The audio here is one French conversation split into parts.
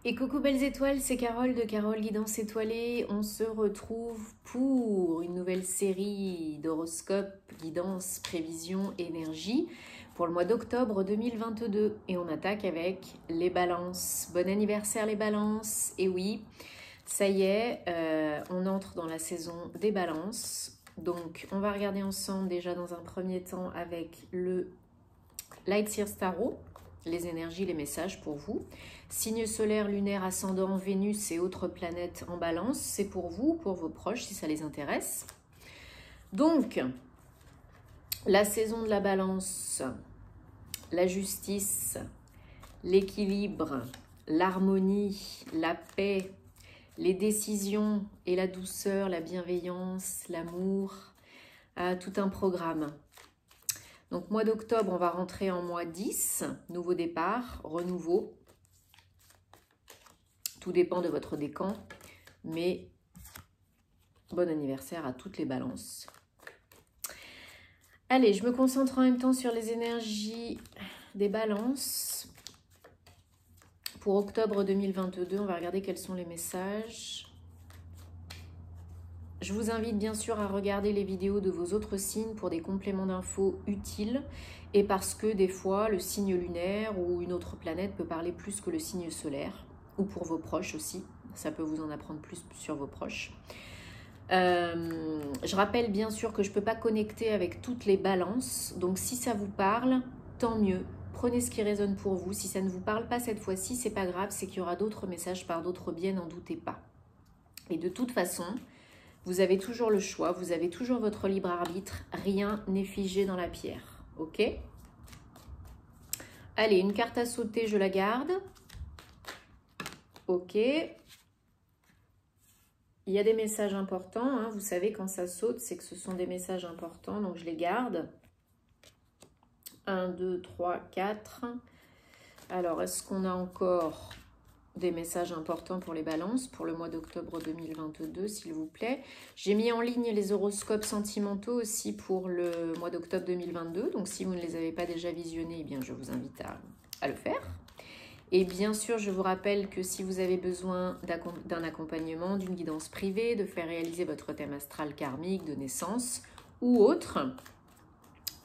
Et coucou belles étoiles, c'est Carole de Carole Guidance Étoilée. On se retrouve pour une nouvelle série d'horoscopes, guidance, prévision, énergie pour le mois d'octobre 2022. Et on attaque avec les balances. Bon anniversaire les balances. Et oui, ça y est, on entre dans la saison des balances. Donc on va regarder ensemble déjà dans un premier temps avec le Light Seers Tarot. Les énergies, les messages pour vous. Signe solaire, lunaire, ascendant, Vénus et autres planètes en balance, c'est pour vous, pour vos proches, si ça les intéresse. Donc, la saison de la balance, la justice, l'équilibre, l'harmonie, la paix, les décisions et la douceur, la bienveillance, l'amour, tout un programme. Donc, mois d'octobre, on va rentrer en mois 10, nouveau départ, renouveau. Tout dépend de votre décan, mais bon anniversaire à toutes les balances. Allez, je me concentre en même temps sur les énergies des balances. Pour octobre 2022, on va regarder quels sont les messages. Je vous invite bien sûr à regarder les vidéos de vos autres signes pour des compléments d'infos utiles et parce que des fois, le signe lunaire ou une autre planète peut parler plus que le signe solaire ou pour vos proches aussi. Ça peut vous en apprendre plus sur vos proches. Je rappelle bien sûr que je ne peux pas connecter avec toutes les balances. Donc si ça vous parle, tant mieux. Prenez ce qui résonne pour vous. Si ça ne vous parle pas cette fois-ci, c'est pas grave. C'est qu'il y aura d'autres messages par d'autres biais, n'en doutez pas. Et de toute façon, vous avez toujours le choix, vous avez toujours votre libre arbitre, rien n'est figé dans la pierre, ok? Allez, une carte à sauter, je la garde. Ok. Il y a des messages importants, hein. Vous savez quand ça saute, c'est que ce sont des messages importants, donc je les garde. 1, 2, 3, 4. Alors, est-ce qu'on a encore des messages importants pour les balances pour le mois d'octobre 2022, s'il vous plaît. J'ai mis en ligne les horoscopes sentimentaux aussi pour le mois d'octobre 2022. Donc, si vous ne les avez pas déjà visionnés, eh bien, je vous invite à le faire. Et bien sûr, je vous rappelle que si vous avez besoin d'un accompagnement, d'une guidance privée, de faire réaliser votre thème astral karmique de naissance ou autre,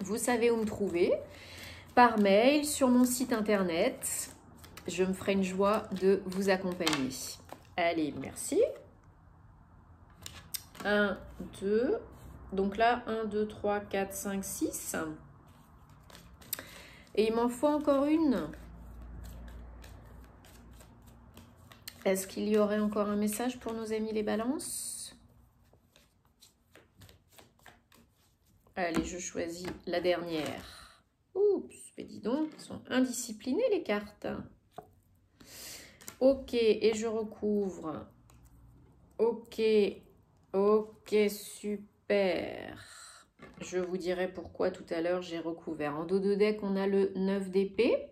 vous savez où me trouver. Par mail, sur mon site internet. Je me ferai une joie de vous accompagner. Allez, merci. 1, 2. Donc là, 1, 2, 3, 4, 5, 6. Et il m'en faut encore une. Est-ce qu'il y aurait encore un message pour nos amis les balances? Allez, je choisis la dernière. Oups, mais dis donc, elles sont indisciplinées les cartes. Ok, et je recouvre. Ok, ok, super. Je vous dirai pourquoi tout à l'heure j'ai recouvert. En dos de deck, on a le 9 d'épée.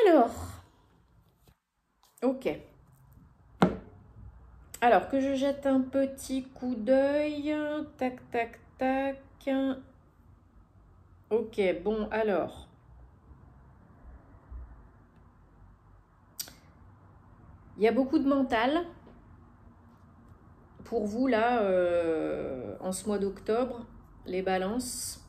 Alors, ok. Alors, que je jette un petit coup d'œil. Tac, tac, tac. Ok, bon, alors. Il y a beaucoup de mental pour vous, là, en ce mois d'octobre, les balances.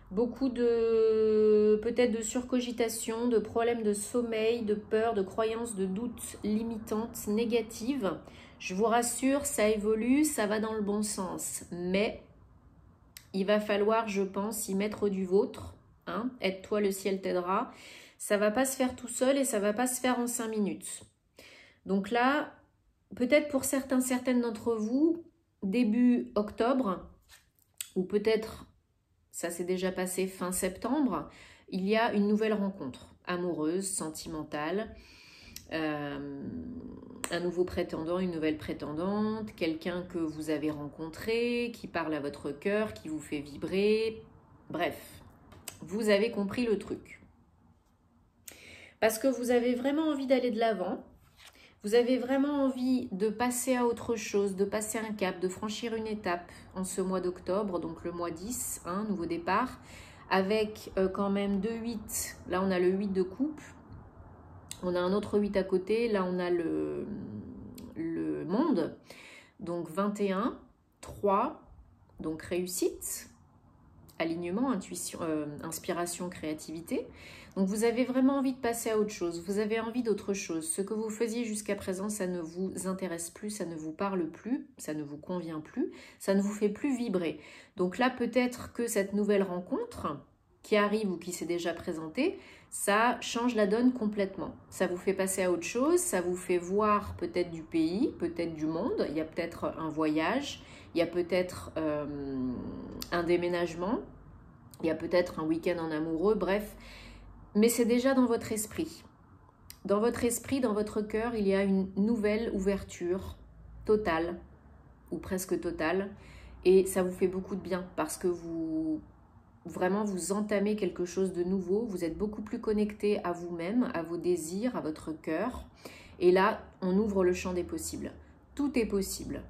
Beaucoup de, peut-être de surcogitation, de problèmes de sommeil, de peur, de croyances, de doutes limitantes, négatives. Je vous rassure, ça évolue, ça va dans le bon sens. Mais il va falloir, je pense, y mettre du vôtre. Hein, aide-toi, le ciel t'aidera. Ça ne va pas se faire tout seul et ça ne va pas se faire en 5 minutes. Donc là, peut-être pour certaines d'entre vous, début octobre, ou peut-être, ça s'est déjà passé fin septembre, il y a une nouvelle rencontre amoureuse, sentimentale, un nouveau prétendant, une nouvelle prétendante, quelqu'un que vous avez rencontré, qui parle à votre cœur, qui vous fait vibrer, bref, vous avez compris le truc. Parce que vous avez vraiment envie d'aller de l'avant. Vous avez vraiment envie de passer à autre chose, de passer un cap, de franchir une étape en ce mois d'octobre, donc le mois 10, hein, nouveau départ, avec quand même 2 8. Là, on a le 8 de coupe. On a un autre 8 à côté, là on a le monde, donc 21, 3, donc réussite, alignement, intuition, inspiration, créativité. Donc vous avez vraiment envie de passer à autre chose, vous avez envie d'autre chose. Ce que vous faisiez jusqu'à présent, ça ne vous intéresse plus, ça ne vous parle plus, ça ne vous convient plus, ça ne vous fait plus vibrer. Donc là, peut-être que cette nouvelle rencontre qui arrive ou qui s'est déjà présentée, ça change la donne complètement. Ça vous fait passer à autre chose, ça vous fait voir peut-être du pays, peut-être du monde, il y a peut-être un voyage, il y a peut-être un déménagement, il y a peut-être un week-end en amoureux, bref. Mais c'est déjà dans votre esprit. Dans votre esprit, dans votre cœur, il y a une nouvelle ouverture totale, ou presque totale, et ça vous fait beaucoup de bien parce que vous entamez quelque chose de nouveau, vous êtes beaucoup plus connecté à vous-même, à vos désirs, à votre cœur, et là, on ouvre le champ des possibles. Tout est possible.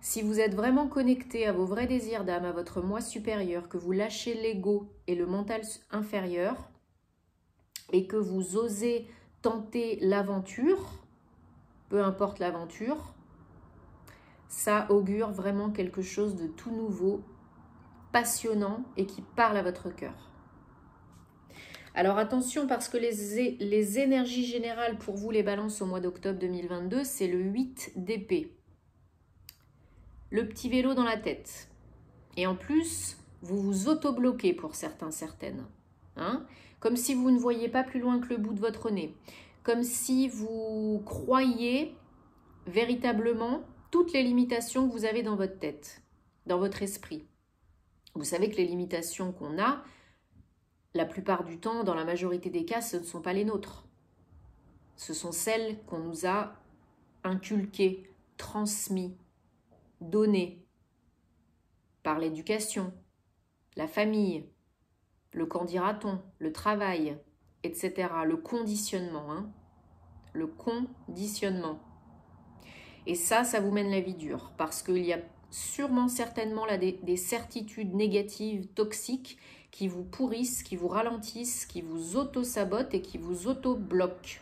Si vous êtes vraiment connecté à vos vrais désirs d'âme, à votre moi supérieur, que vous lâchez l'ego et le mental inférieur, et que vous osez tenter l'aventure, peu importe l'aventure, ça augure vraiment quelque chose de tout nouveau, passionnant et qui parle à votre cœur. Alors attention, parce que les énergies générales pour vous, les balances au mois d'octobre 2022, c'est le 8 d'épée. Le petit vélo dans la tête. Et en plus, vous vous auto-bloquez pour certains, certaines. Hein? Comme si vous ne voyiez pas plus loin que le bout de votre nez. Comme si vous croyiez véritablement toutes les limitations que vous avez dans votre tête, dans votre esprit. Vous savez que les limitations qu'on a, la plupart du temps, dans la majorité des cas, ce ne sont pas les nôtres. Ce sont celles qu'on nous a inculquées, transmises, données par l'éducation, la famille, le qu'en dira-t-on, le travail, etc. Le conditionnement, hein, le conditionnement. Et ça vous mène la vie dure parce qu'il y a sûrement certainement là des certitudes négatives, toxiques, qui vous pourrissent, qui vous ralentissent, qui vous auto-sabotent et qui vous auto-bloquent.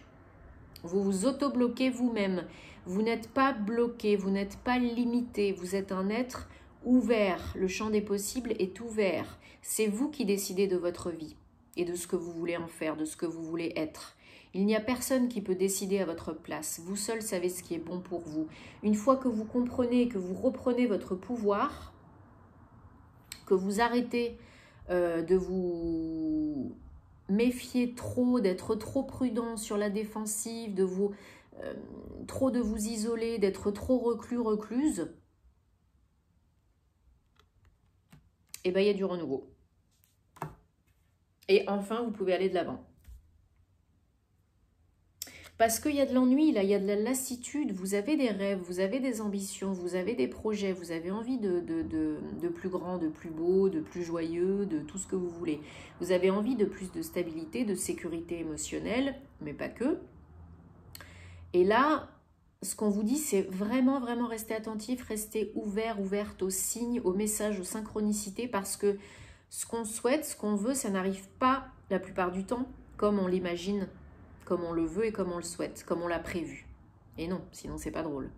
Vous vous auto-bloquez vous-même. Vous n'êtes pas bloqué, vous n'êtes pas limité, vous êtes un être ouvert. Le champ des possibles est ouvert. C'est vous qui décidez de votre vie et de ce que vous voulez en faire, de ce que vous voulez être. Il n'y a personne qui peut décider à votre place. Vous seul savez ce qui est bon pour vous. Une fois que vous comprenez, que vous reprenez votre pouvoir, que vous arrêtez de vous méfier trop, d'être trop prudent sur la défensive, de vous isoler, d'être trop recluse, et bien il y a du renouveau. Et enfin, vous pouvez aller de l'avant. Parce qu'il y a de l'ennui, là, il y a de la lassitude, vous avez des rêves, vous avez des ambitions, vous avez des projets, vous avez envie de plus grand, de plus beau, de plus joyeux, de tout ce que vous voulez. Vous avez envie de plus de stabilité, de sécurité émotionnelle, mais pas que. Et là, ce qu'on vous dit, c'est vraiment, vraiment rester attentif, rester ouvert, ouverte aux signes, aux messages, aux synchronicités, parce que ce qu'on souhaite, ce qu'on veut, ça n'arrive pas la plupart du temps comme on l'imagine, comme on le veut et comme on le souhaite, comme on l'a prévu. Et non, sinon c'est pas drôle.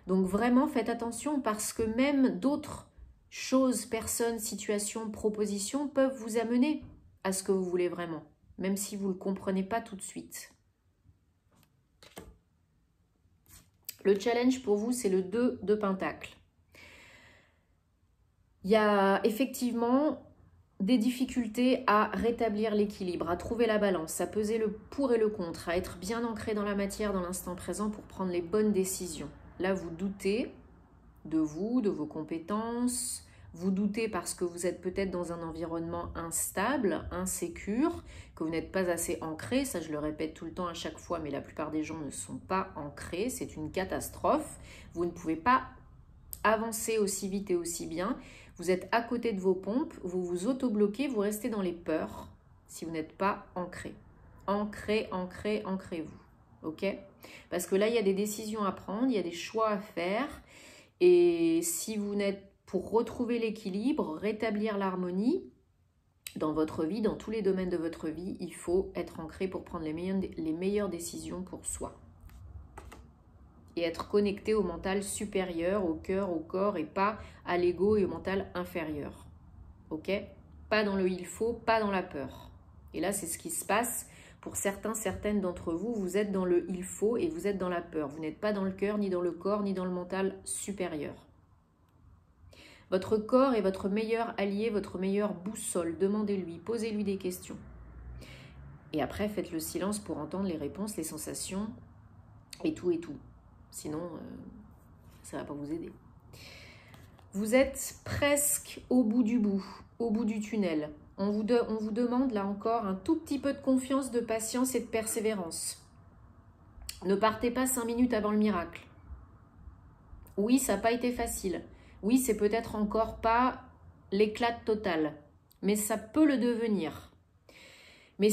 Donc vraiment, faites attention parce que même d'autres choses, personnes, situations, propositions peuvent vous amener à ce que vous voulez vraiment, même si vous ne le comprenez pas tout de suite. Le challenge pour vous, c'est le 2 de Pentacle. Il y a effectivement des difficultés à rétablir l'équilibre, à trouver la balance, à peser le pour et le contre, à être bien ancré dans la matière, dans l'instant présent pour prendre les bonnes décisions. Là, vous doutez de vous, de vos compétences, vous doutez parce que vous êtes peut-être dans un environnement instable, insécure, que vous n'êtes pas assez ancré, ça je le répète tout le temps à chaque fois, mais la plupart des gens ne sont pas ancrés, c'est une catastrophe, vous ne pouvez pas avancer aussi vite et aussi bien, vous êtes à côté de vos pompes, vous vous auto-bloquez, vous restez dans les peurs si vous n'êtes pas ancré. Ancrez-vous, ok? Parce que là, il y a des décisions à prendre, il y a des choix à faire, et si vous n'êtes pour retrouver l'équilibre, rétablir l'harmonie, dans votre vie, dans tous les domaines de votre vie, il faut être ancré pour prendre les meilleures décisions pour soi. Et être connecté au mental supérieur, au cœur, au corps, et pas à l'ego et au mental inférieur. Ok? Pas dans le il faut, pas dans la peur. Et là, c'est ce qui se passe pour certaines d'entre vous. Vous êtes dans le il faut et vous êtes dans la peur. Vous n'êtes pas dans le cœur, ni dans le corps, ni dans le mental supérieur. Votre corps est votre meilleur allié, votre meilleure boussole. Demandez-lui, posez-lui des questions. Et après, faites le silence pour entendre les réponses, les sensations et tout et tout. Sinon, ça ne va pas vous aider. Vous êtes presque au bout du tunnel. On vous demande là encore un tout petit peu de confiance, de patience et de persévérance. Ne partez pas 5 minutes avant le miracle. Oui, ça n'a pas été facile. Oui, c'est peut-être encore pas l'éclat total, mais ça peut le devenir. Mais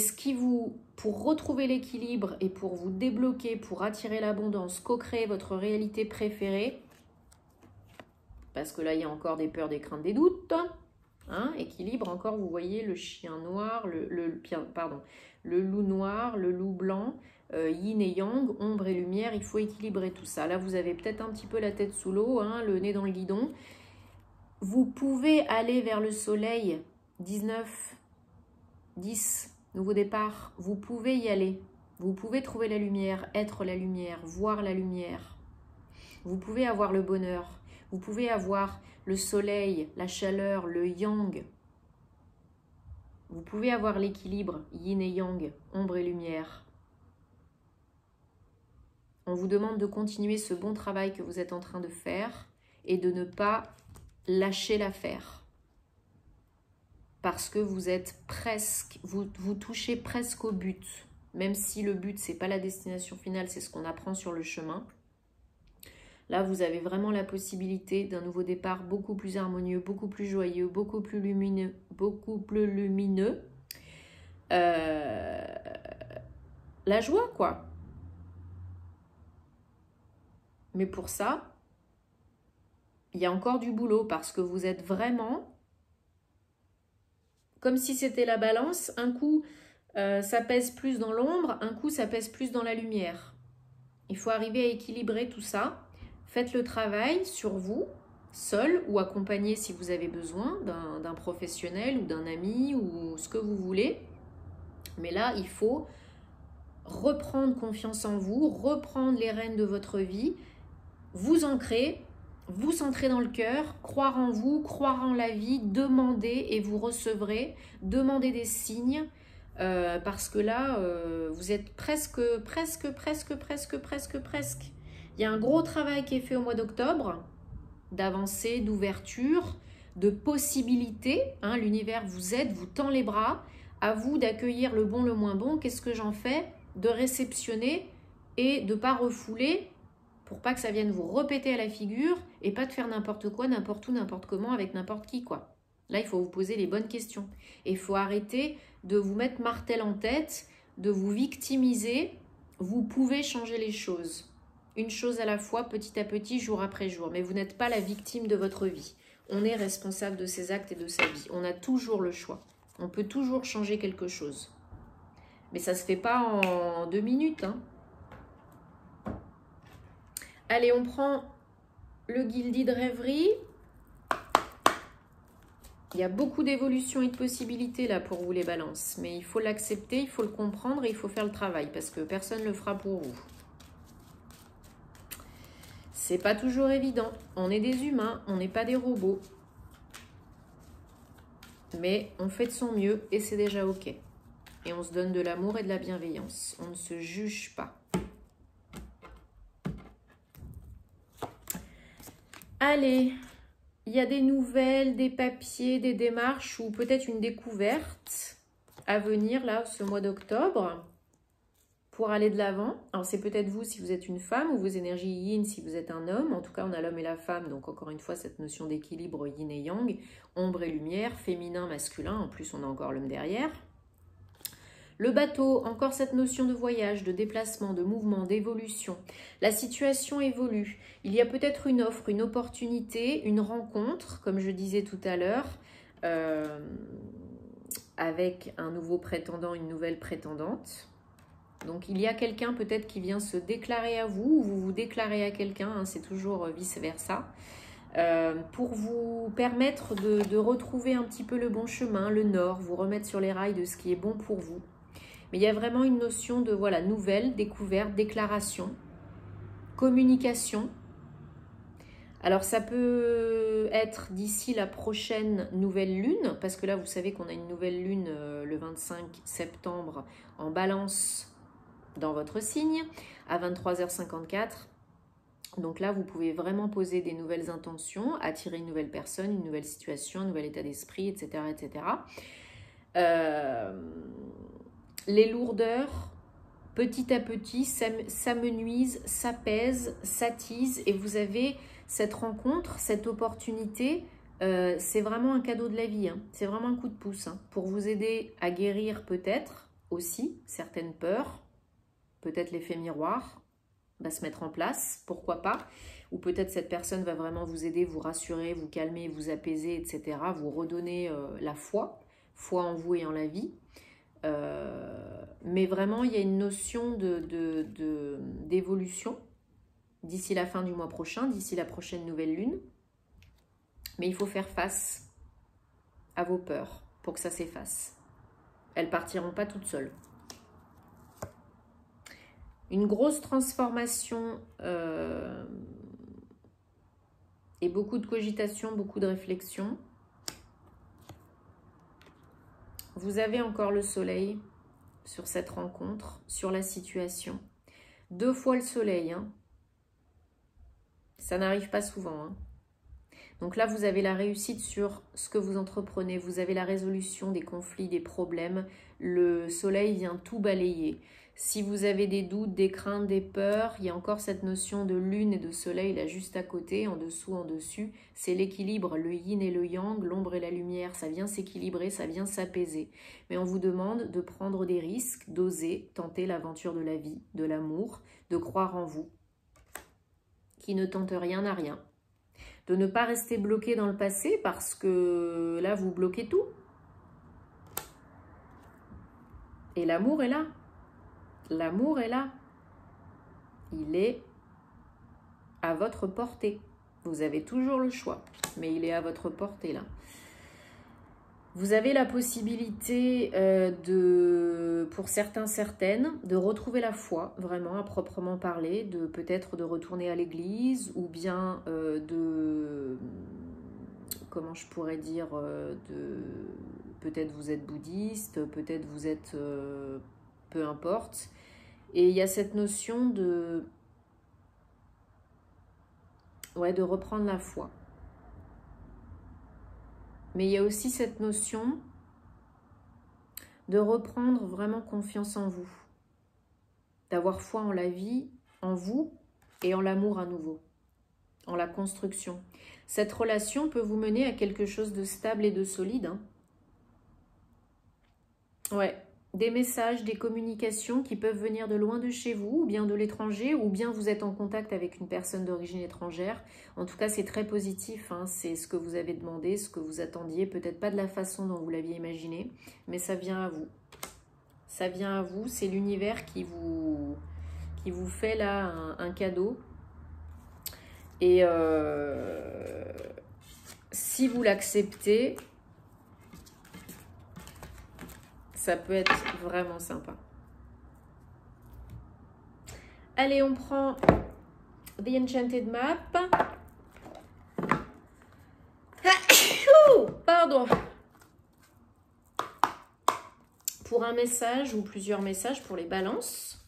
pour retrouver l'équilibre et pour vous débloquer, pour attirer l'abondance, co-créer votre réalité préférée, parce que là, il y a encore des peurs, des craintes, des doutes, hein, équilibre, encore, vous voyez, le chien noir, le loup noir, le loup blanc, yin et yang, ombre et lumière, il faut équilibrer tout ça. Là, vous avez peut-être un petit peu la tête sous l'eau, hein, le nez dans le guidon. Vous pouvez aller vers le soleil, 19, 10, nouveau départ. Vous pouvez y aller. Vous pouvez trouver la lumière, être la lumière, voir la lumière. Vous pouvez avoir le bonheur. Vous pouvez avoir le soleil, la chaleur, le yang. Vous pouvez avoir l'équilibre, yin et yang, ombre et lumière. On vous demande de continuer ce bon travail que vous êtes en train de faire et de ne pas lâcher l'affaire. Parce que vous êtes presque, vous touchez presque au but. Même si le but, c'est pas la destination finale, c'est ce qu'on apprend sur le chemin. Là, vous avez vraiment la possibilité d'un nouveau départ beaucoup plus harmonieux, beaucoup plus joyeux, beaucoup plus lumineux, la joie, quoi. Mais pour ça, il y a encore du boulot parce que vous êtes vraiment comme si c'était la balance. Un coup, ça pèse plus dans l'ombre, un coup, ça pèse plus dans la lumière. Il faut arriver à équilibrer tout ça. Faites le travail sur vous, seul ou accompagné si vous avez besoin d'un professionnel ou d'un ami ou ce que vous voulez. Mais là, il faut reprendre confiance en vous, reprendre les rênes de votre vie, vous ancrer, vous centrer dans le cœur, croire en vous, croire en la vie, demander et vous recevrez, demandez des signes parce que là, vous êtes presque. Il y a un gros travail qui est fait au mois d'octobre, d'avancée, d'ouverture, de possibilités. Hein, l'univers vous aide, vous tend les bras. À vous d'accueillir le bon, le moins bon. Qu'est-ce que j'en fais? De réceptionner et de ne pas refouler pour pas que ça vienne vous repéter à la figure et pas de faire n'importe quoi, n'importe où, n'importe comment, avec n'importe qui, quoi. Là, il faut vous poser les bonnes questions. Et il faut arrêter de vous mettre martel en tête, de vous victimiser. Vous pouvez changer les choses. Une chose à la fois, petit à petit, jour après jour. Mais vous n'êtes pas la victime de votre vie. On est responsable de ses actes et de sa vie. On a toujours le choix. On peut toujours changer quelque chose. Mais ça ne se fait pas en 2 minutes. Hein. Allez, on prend le Guildee de rêverie. Il y a beaucoup d'évolutions et de possibilités là pour vous les balances. Mais il faut l'accepter, il faut le comprendre et il faut faire le travail. Parce que personne ne le fera pour vous. C'est pas toujours évident. On est des humains, on n'est pas des robots. Mais on fait de son mieux et c'est déjà ok. Et on se donne de l'amour et de la bienveillance. On ne se juge pas. Allez, il y a des nouvelles, des papiers, des démarches ou peut-être une découverte à venir là ce mois d'octobre. Pour aller de l'avant. Alors c'est peut-être vous si vous êtes une femme ou vos énergies yin si vous êtes un homme. En tout cas, on a l'homme et la femme. Donc encore une fois, cette notion d'équilibre yin et yang, ombre et lumière, féminin, masculin. En plus, on a encore l'homme derrière. Le bateau, encore cette notion de voyage, de déplacement, de mouvement, d'évolution. La situation évolue. Il y a peut-être une offre, une opportunité, une rencontre, comme je disais tout à l'heure. avec un nouveau prétendant, une nouvelle prétendante. Donc il y a quelqu'un peut-être qui vient se déclarer à vous, ou vous vous déclarez à quelqu'un, hein, c'est toujours vice-versa, pour vous permettre de retrouver un petit peu le bon chemin, le nord, vous remettre sur les rails de ce qui est bon pour vous. Mais il y a vraiment une notion de voilà, nouvelle, découverte, déclaration, communication. Alors ça peut être d'ici la prochaine nouvelle lune, parce que là vous savez qu'on a une nouvelle lune le 25 septembre en balance dans votre signe à 23h54. Donc là vous pouvez vraiment poser des nouvelles intentions, attirer une nouvelle personne, une nouvelle situation, un nouvel état d'esprit, etc. etc. Les lourdeurs, petit à petit, s'amenuisent, s'apaisent, s'attisent et vous avez cette rencontre, cette opportunité, c'est vraiment un cadeau de la vie, hein. C'est vraiment un coup de pouce hein, pour vous aider à guérir peut-être aussi certaines peurs, peut-être l'effet miroir va se mettre en place, pourquoi pas, ou peut-être cette personne va vraiment vous aider, vous rassurer, vous calmer, vous apaiser, etc., vous redonner la foi en vous et en la vie. Mais vraiment, il y a une notion d'évolution d'ici la fin du mois prochain, d'ici la prochaine nouvelle lune. Mais il faut faire face à vos peurs pour que ça s'efface. Elles partiront pas toutes seules. Une grosse transformation et beaucoup de cogitation, beaucoup de réflexion. Vous avez encore le soleil sur cette rencontre, sur la situation. 2 fois le soleil, hein. Ça n'arrive pas souvent, hein. Donc là, vous avez la réussite sur ce que vous entreprenez. Vous avez la résolution des conflits, des problèmes. Le soleil vient tout balayer. Si vous avez des doutes, des craintes, des peurs, il y a encore cette notion de lune et de soleil là juste à côté, en dessous, en dessus. C'est l'équilibre, le yin et le yang, l'ombre et la lumière. Ça vient s'équilibrer, ça vient s'apaiser. Mais on vous demande de prendre des risques, d'oser tenter l'aventure de la vie, de l'amour, de croire en vous, qui ne tente rien à rien. De ne pas rester bloqué dans le passé parce que là, vous bloquez tout. Et l'amour est là. L'amour est là. Il est à votre portée. Vous avez toujours le choix, mais il est à votre portée là. Vous avez la possibilité pour certains, certaines, de retrouver la foi, vraiment à proprement parler, de peut-être de retourner à l'église ou bien comment je pourrais dire, peut-être vous êtes bouddhiste, peut-être vous êtes, peu importe. Et il y a cette notion de reprendre la foi. Mais il y a aussi cette notion de reprendre vraiment confiance en vous, d'avoir foi en la vie, en vous et en l'amour à nouveau, en la construction. Cette relation peut vous mener à quelque chose de stable et de solide, hein. Ouais, des messages, des communications qui peuvent venir de loin de chez vous, ou bien de l'étranger, ou bien vous êtes en contact avec une personne d'origine étrangère. En tout cas, c'est très positif, hein. C'est ce que vous avez demandé, ce que vous attendiez, peut-être pas de la façon dont vous l'aviez imaginé, mais ça vient à vous. Ça vient à vous, c'est l'univers qui vous fait là un cadeau. Et si vous l'acceptez, ça peut être vraiment sympa. Allez, on prend The Enchanted Map. Pardon. Pour un message ou plusieurs messages pour les balances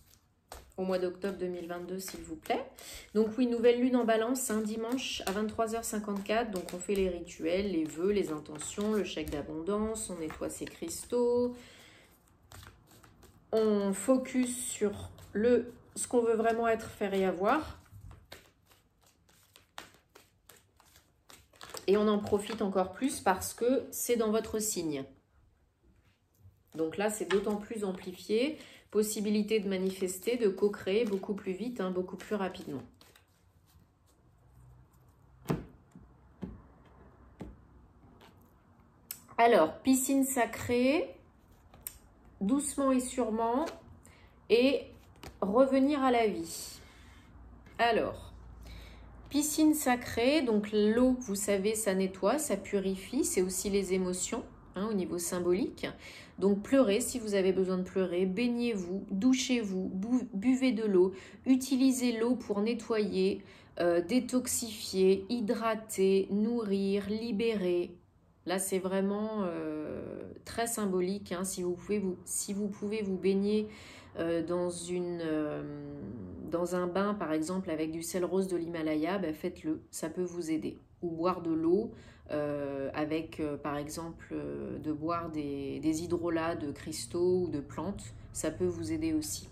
au mois d'octobre 2022, s'il vous plaît. Donc oui, nouvelle lune en balance, un dimanche à 23h54. Donc on fait les rituels, les vœux, les intentions, le chèque d'abondance, on nettoie ses cristaux. On focus sur ce qu'on veut vraiment être, faire et avoir. Et on en profite encore plus parce que c'est dans votre signe. Donc là, c'est d'autant plus amplifié. Possibilité de manifester, de co-créer beaucoup plus vite, hein, beaucoup plus rapidement. Alors, piscine sacrée, doucement et sûrement et revenir à la vie. Alors, piscine sacrée, donc l'eau, vous savez, ça nettoie, ça purifie, c'est aussi les émotions hein, au niveau symbolique. Donc pleurez si vous avez besoin de pleurer, baignez-vous, douchez-vous, buvez de l'eau, utilisez l'eau pour nettoyer, détoxifier, hydrater, nourrir, libérer. Là, c'est vraiment très symbolique. Hein. Si vous pouvez vous baigner dans un bain, par exemple, avec du sel rose de l'Himalaya, ben, faites-le. Ça peut vous aider. Ou boire de l'eau avec, par exemple, de boire des hydrolats de cristaux ou de plantes. Ça peut vous aider aussi.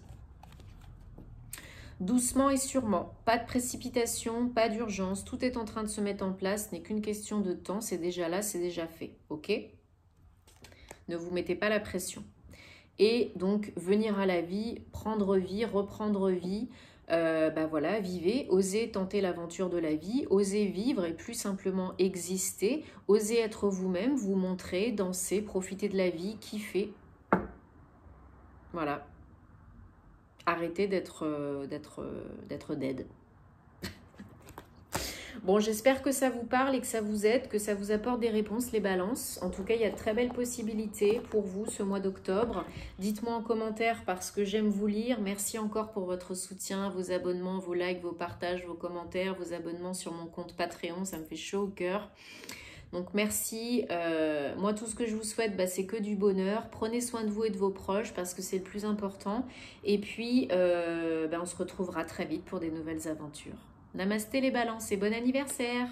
Doucement et sûrement, pas de précipitation, pas d'urgence, tout est en train de se mettre en place, ce n'est qu'une question de temps, c'est déjà là, c'est déjà fait, ok? Ne vous mettez pas la pression. Et donc, venir à la vie, prendre vie, reprendre vie, voilà, vivez, osez tenter l'aventure de la vie, osez vivre et plus simplement exister, osez être vous-même, vous montrer, danser, profiter de la vie, kiffer. Voilà. Arrêtez d'être dead. Bon, j'espère que ça vous parle et que ça vous aide, que ça vous apporte des réponses, les balances. En tout cas, il y a de très belles possibilités pour vous ce mois d'octobre. Dites-moi en commentaire parce que j'aime vous lire. Merci encore pour votre soutien, vos abonnements, vos likes, vos partages, vos commentaires, vos abonnements sur mon compte Patreon. Ça me fait chaud au cœur. Donc merci, moi tout ce que je vous souhaite c'est que du bonheur, prenez soin de vous et de vos proches parce que c'est le plus important et puis on se retrouvera très vite pour des nouvelles aventures. Namasté les balances et bon anniversaire!